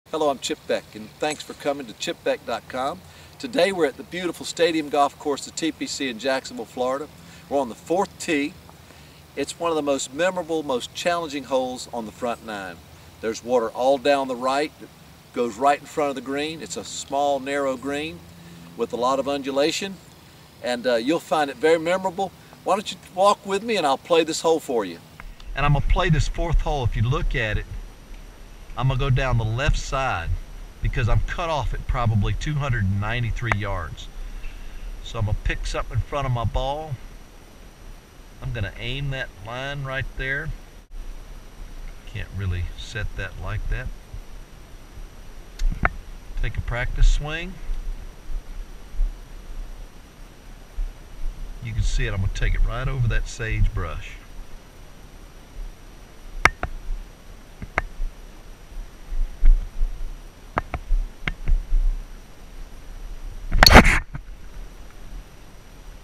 Hello, I'm Chip Beck, and thanks for coming to chipbeck.com. Today we're at the beautiful Stadium Golf Course of TPC in Jacksonville, Florida. We're on the 4th tee. It's one of the most memorable, most challenging holes on the front nine. There's water all down the right that goes right in front of the green. It's a small, narrow green with a lot of undulation, and you'll find it very memorable. Why don't you walk with me and I'll play this hole for you. And I'm going to play this 4th hole. If you look at it, I'm going to go down the left side because I'm cut off at probably 293 yards. So I'm going to pick something in front of my ball. I'm going to aim that line right there. Can't really set that like that. Take a practice swing. You can see it. I'm going to take it right over that sagebrush.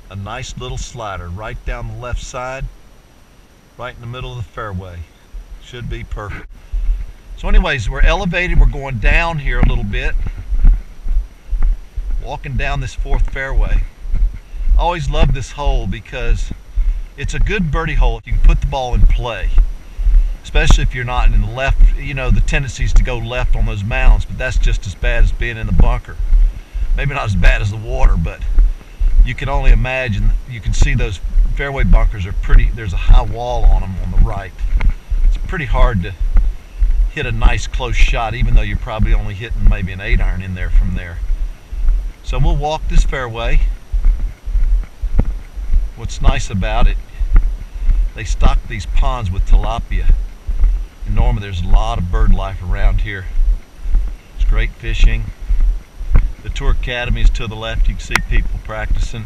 A nice little slider right down the left side, right in the middle of the fairway. Should be perfect. So anyways, we're elevated, we're going down here a little bit, walking down this 4th fairway. I always love this hole because it's a good birdie hole if you can put the ball in play, especially if you're not in the left. You know, the tendency is to go left on those mounds, but that's just as bad as being in the bunker. Maybe not as bad as the water, but you can only imagine. You can see those fairway bunkers are pretty, there's a high wall on them on the right. It's pretty hard to hit a nice close shot, even though you're probably only hitting maybe an 8-iron in there from there. So we'll walk this fairway. What's nice about it, they stock these ponds with tilapia. And normally there's a lot of bird life around here. It's great fishing. The Tour Academy is to the left. You can see people practicing.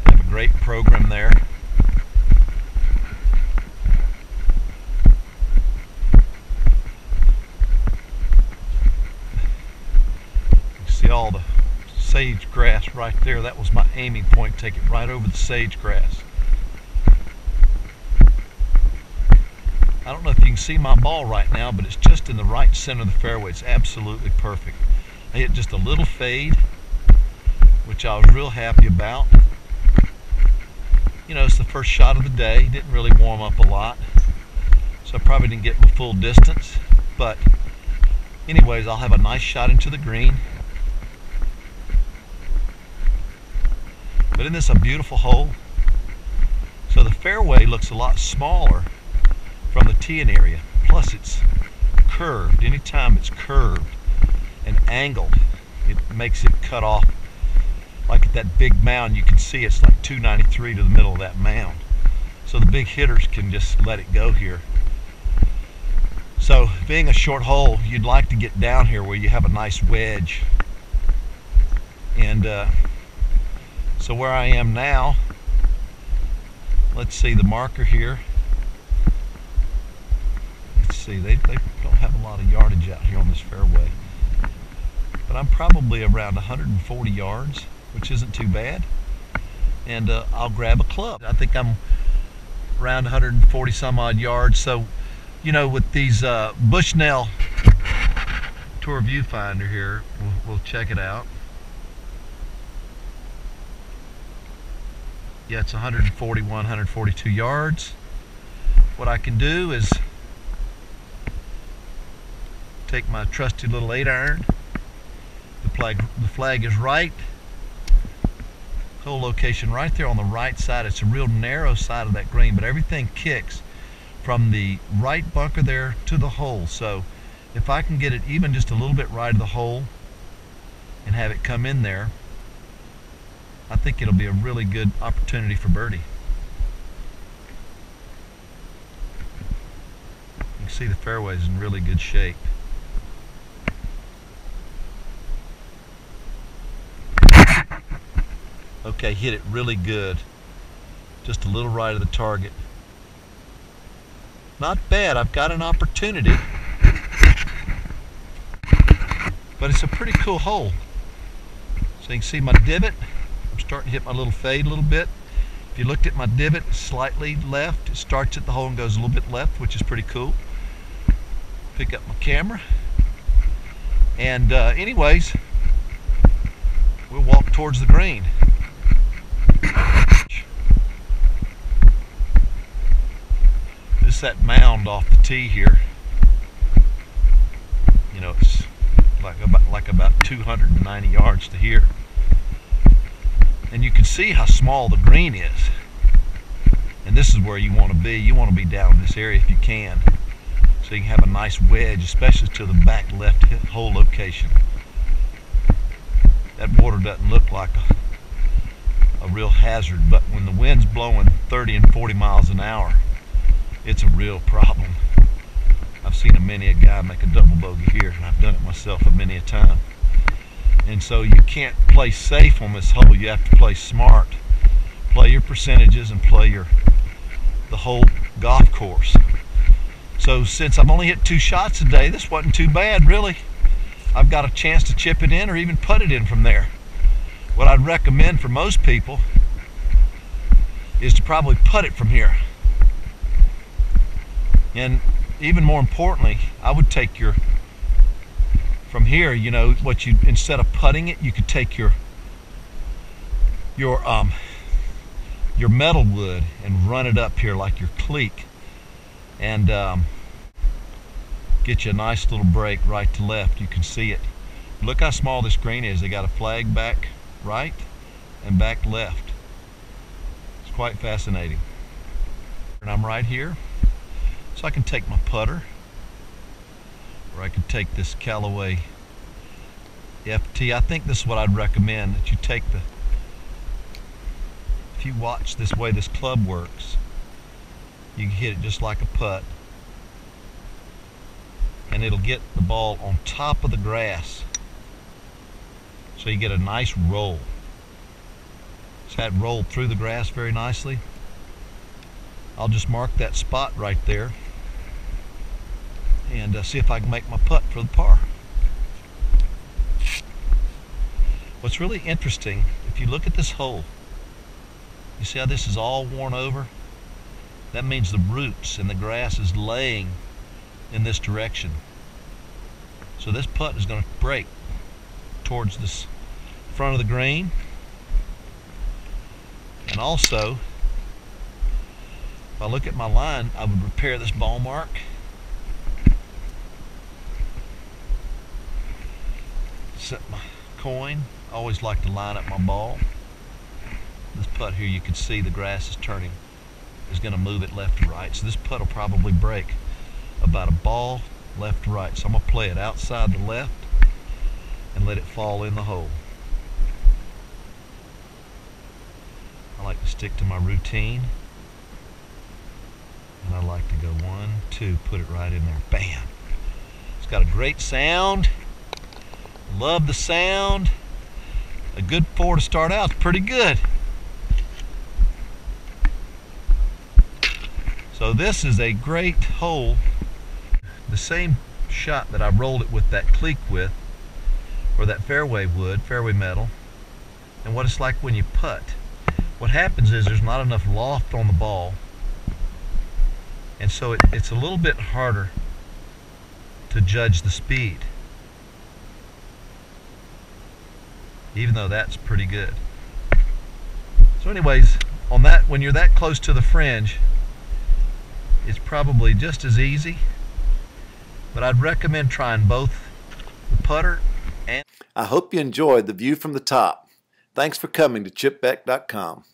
They have a great program there. You can see all the sage grass right there. That was my aiming point. Take it right over the sage grass. I don't know if you can see my ball right now, but it's just in the right center of the fairway. It's absolutely perfect. I hit just a little fade, which I was real happy about. You know, it's the first shot of the day. Didn't really warm up a lot, so I probably didn't get my full distance. But anyways, I'll have a nice shot into the green. But isn't this a beautiful hole? So the fairway looks a lot smaller from the teeing area. Plus it's curved. Anytime it's curved and angled, it makes it cut off. Like at that big mound, you can see it's like 293 to the middle of that mound. So the big hitters can just let it go here. So being a short hole, you'd like to get down here where you have a nice wedge. And so where I am now, let's see the marker here. See, they don't have a lot of yardage out here on this fairway, but I'm probably around 140 yards, which isn't too bad, and I'll grab a club. I think I'm around 140 some odd yards. So, you know, with these Bushnell Tour viewfinder here, we'll check it out. Yeah, it's 141, 142 yards. What I can do is take my trusty little 8-iron. The flag is right. Hole location right there on the right side. It's a real narrow side of that green, but everything kicks from the right bunker there to the hole. So if I can get it even just a little bit right of the hole and have it come in there, I think it'll be a really good opportunity for birdie. You can see the fairway is in really good shape. Okay, hit it really good. Just a little right of the target. Not bad. I've got an opportunity. But it's a pretty cool hole. So you can see my divot. I'm starting to hit my little fade a little bit. If you looked at my divot, slightly left. It starts at the hole and goes a little bit left, which is pretty cool. Pick up my camera. And anyways, we'll walk towards the green. This is that mound off the tee here. You know, it's like about 290 yards to here. And you can see how small the green is. And this is where you want to be. You want to be down in this area if you can. So you can have a nice wedge, especially to the back left hole location. That water doesn't look like a real hazard, but when the wind's blowing 30 and 40 miles an hour, it's a real problem. I've seen many a guy make a double bogey here, and I've done it myself many a time. And so you can't play safe on this hole. You have to play smart. Play your percentages and play the whole golf course. So since I've only hit 2 shots today, this wasn't too bad, really. I've got a chance to chip it in or even putt it in from there. What I'd recommend for most people is to probably putt it from here. And even more importantly, I would take from here, you know, instead of putting it, you could take your metal wood and run it up here like your cleek, and get you a nice little break right to left. You can see it. Look how small this green is. They got a flag back right and back left. It's quite fascinating. And I'm right here, so I can take my putter, or I can take this Callaway FT. I think this is what I'd recommend, that you take if you watch this way this club works, you can hit it just like a putt, and it'll get the ball on top of the grass, so you get a nice roll. So that rolled through the grass very nicely. I'll just mark that spot right there and see if I can make my putt for the par. What's really interesting, if you look at this hole, you see how this is all worn over? That means the roots and the grass is laying in this direction. So this putt is going to break towards this front of the green. And also, if I look at my line, I would repair this ball mark. Set my coin. I always like to line up my ball. This putt here, you can see the grass is turning, is going to move it left to right. So this putt will probably break about a ball left to right. So I'm going to play it outside the left and let it fall in the hole. I like to stick to my routine. And I like to go 1, 2, put it right in there. Bam! It's got a great sound. Love the sound. A good 4 to start out. It's pretty good. So this is a great hole. The same shot that I rolled it with that cleek with, or that fairway wood, fairway metal, and what it's like when you putt. What happens is there's not enough loft on the ball, and so it's a little bit harder to judge the speed, even though that's pretty good. So anyways, on that, when you're that close to the fringe, it's probably just as easy, but I'd recommend trying both the putter and... I hope you enjoyed the view from the top. Thanks for coming to chipbeck.com.